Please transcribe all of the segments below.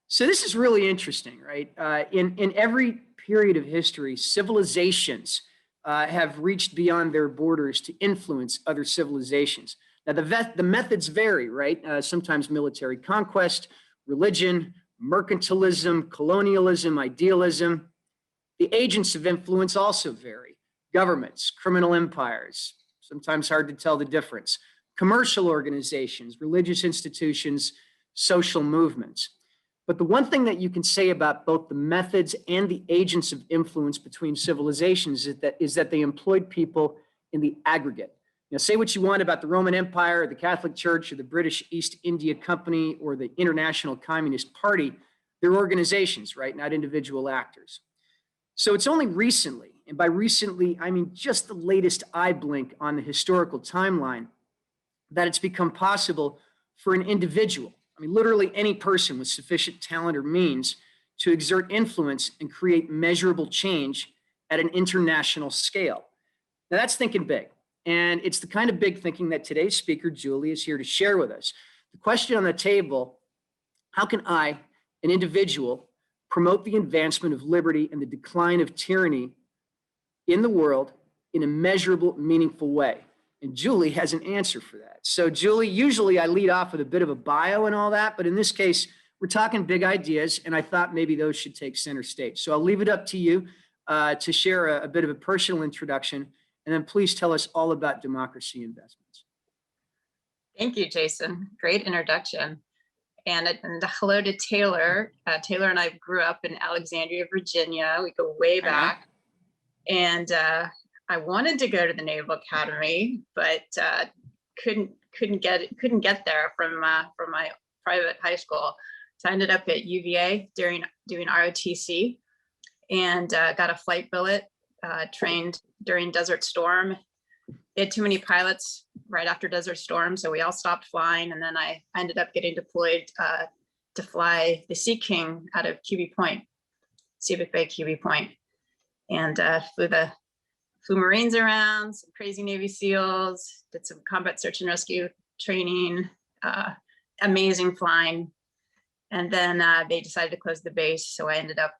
So this is really interesting, right? In every period of history, civilizations have reached beyond their borders to influence other civilizations. Now, the methods vary, right? Sometimes military conquest, religion, mercantilism, colonialism, idealism. The agents of influence also vary. Governments, criminal empires, sometimes hard to tell the difference. Commercial organizations, religious institutions, social movements. But the one thing that you can say about both the methods and the agents of influence between civilizations is that they employed people in the aggregate. You know, say what you want about the Roman Empire, or the Catholic Church, or the British East India Company, or the International Communist Party. They're organizations, right? Not individual actors. So it's only recently, and by recently, I mean just the latest eye blink on the historical timeline, that it's become possible for an individual, I mean, literally any person with sufficient talent or means, to exert influence and create measurable change at an international scale. Now, that's thinking big. And it's the kind of big thinking that today's speaker, Julie, is here to share with us. The question on the table: how can I, an individual, promote the advancement of liberty and the decline of tyranny in the world in a measurable, meaningful way? And Julie has an answer for that. So Julie, usually I lead off with a bit of a bio and all that, but in this case, we're talking big ideas, and I thought maybe those should take center stage. So I'll leave it up to you to share a bit of a personal introduction, and then please tell us all about democracy investments. Thank you, Jason. Great introduction. And hello to Taylor. Taylor and I grew up in Alexandria, Virginia. We go way back. And I wanted to go to the Naval Academy, but couldn't get there from my private high school. So I ended up at UVA doing ROTC, and got a flight billet. Trained during Desert Storm. They had too many pilots right after Desert Storm, so we all stopped flying. And then I ended up getting deployed to fly the Sea King out of QB Point, Civic Bay QB Point, and flew Marines around, some crazy Navy SEALs, did some combat search and rescue training, amazing flying. And then they decided to close the base. So I ended up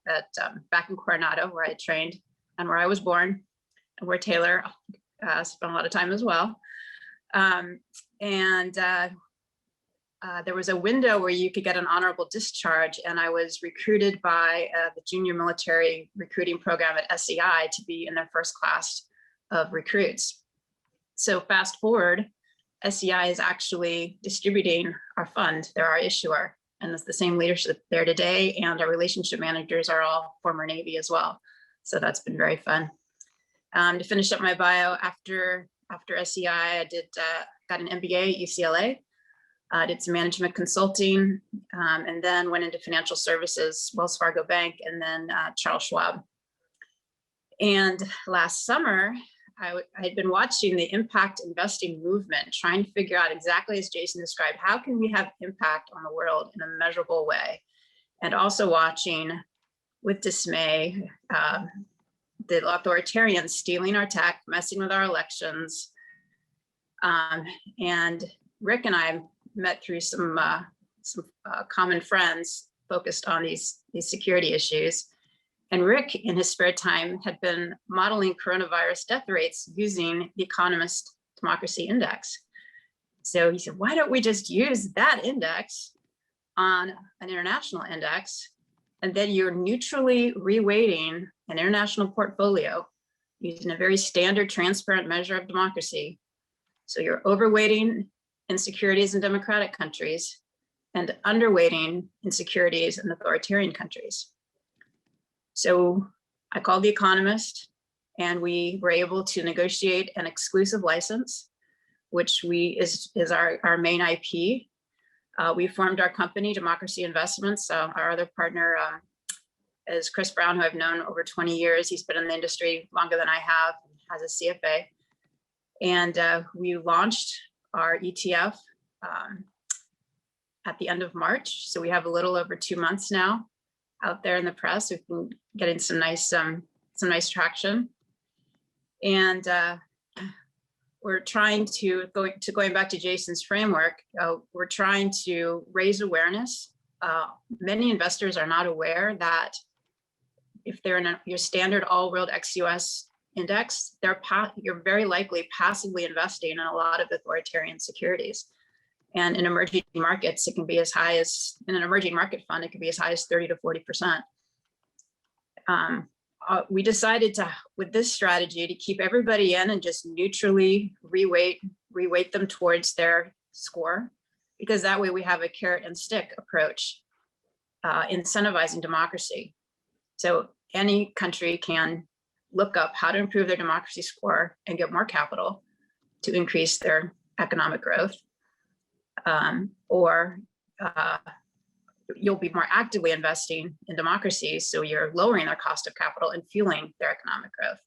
back in Coronado, where I trained and where I was born, and where Taylor spent a lot of time as well. There was a window where you could get an honorable discharge, and I was recruited by the junior military recruiting program at SEI to be in their first class of recruits. So fast forward, SEI is actually distributing our fund. They're our issuer, and it's the same leadership there today, and our relationship managers are all former Navy as well. So that's been very fun. To finish up my bio, after SEI, I got an MBA at UCLA. Did some management consulting, and then went into financial services, Wells Fargo Bank, and then Charles Schwab. And last summer, I had been watching the impact investing movement, trying to figure out exactly as Jason described, how can we have impact on the world in a measurable way? And also watching with dismay the authoritarians stealing our tech, messing with our elections. And Rick and I met through some common friends focused on these security issues. And Rick, in his spare time, had been modeling coronavirus death rates using the Economist Democracy Index. So he said, why don't we just use that index on an international index? And then you're neutrally reweighting an international portfolio using a very standard, transparent measure of democracy. So you're overweighting insecurities in democratic countries and underweighting insecurities in authoritarian countries. So I called The Economist, and we were able to negotiate an exclusive license, which is our main IP. We formed our company, Democracy Investments. Our other partner is Chris Brown, who I've known over 20 years. He's been in the industry longer than I have, has a CFA. And we launched our ETF at the end of March. So we have a little over 2 months now out there in the press. We've been getting some nice traction. And we're trying to, going back to Jason's framework, we're trying to raise awareness many investors are not aware that if they're in your standard all world ex-US index, you're very likely passively investing in a lot of authoritarian securities. And in emerging markets, it can be as high as, in an emerging market fund, it can be as high as 30 to 40%. We decided with this strategy, to keep everybody in and just neutrally reweight them towards their score, because that way we have a carrot and stick approach, incentivizing democracy. So any country can look up how to improve their democracy score and get more capital to increase their economic growth, or you'll be more actively investing in democracy, so you're lowering their cost of capital and fueling their economic growth.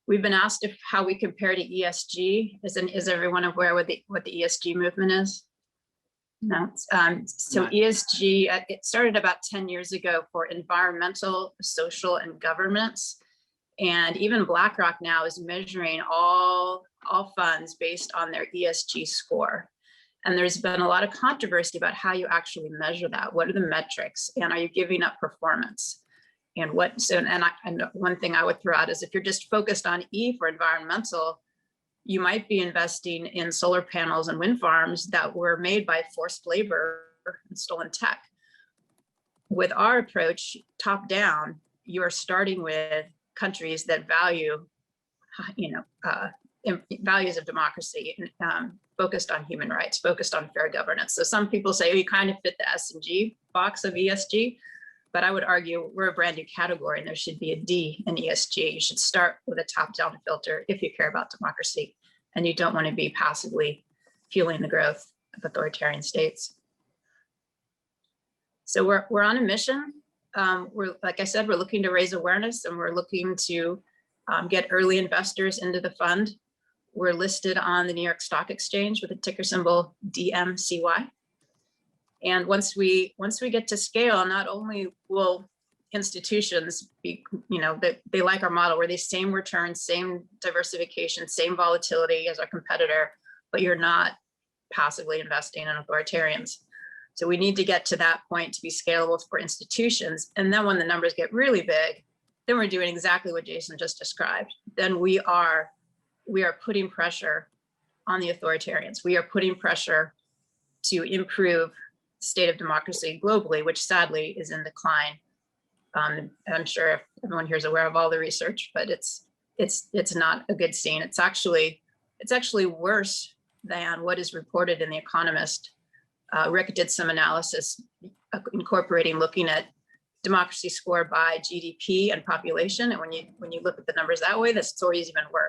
We've been asked how we compare to ESG. Is everyone aware what the ESG movement is? No. So ESG, it started about 10 years ago for environmental, social, and governance. And even BlackRock now is measuring all funds based on their ESG score. And there's been a lot of controversy about how you actually measure that. What are the metrics? And are you giving up performance? And one thing I would throw out is, if you're just focused on E for environmental, you might be investing in solar panels and wind farms that were made by forced labor and stolen tech. With our approach, top down, you are starting with countries that value, values of democracy, focused on human rights, focused on fair governance. So some people say, oh, you kind of fit the S&G box of ESG, but I would argue we're a brand new category and there should be a D in ESG. You should start with a top-down filter if you care about democracy and you don't want to be passively fueling the growth of authoritarian states. So we're on a mission. Like I said, we're looking to raise awareness, and we're looking to get early investors into the fund. We're listed on the New York Stock Exchange with a ticker symbol DMCY. And once we get to scale, not only will institutions be, they like our model, where they same returns, same diversification, same volatility as our competitor, but you're not passively investing in authoritarians. So we need to get to that point to be scalable for institutions. And then when the numbers get really big, then we're doing exactly what Jason just described. Then we are putting pressure on the authoritarians. We are putting pressure to improve the state of democracy globally, which sadly is in decline. I'm sure everyone here is aware of all the research, but it's not a good scene. It's actually worse than what is reported in The Economist. Rick did some analysis looking at democracy score by GDP and population, and when you look at the numbers that way, the story is even worse.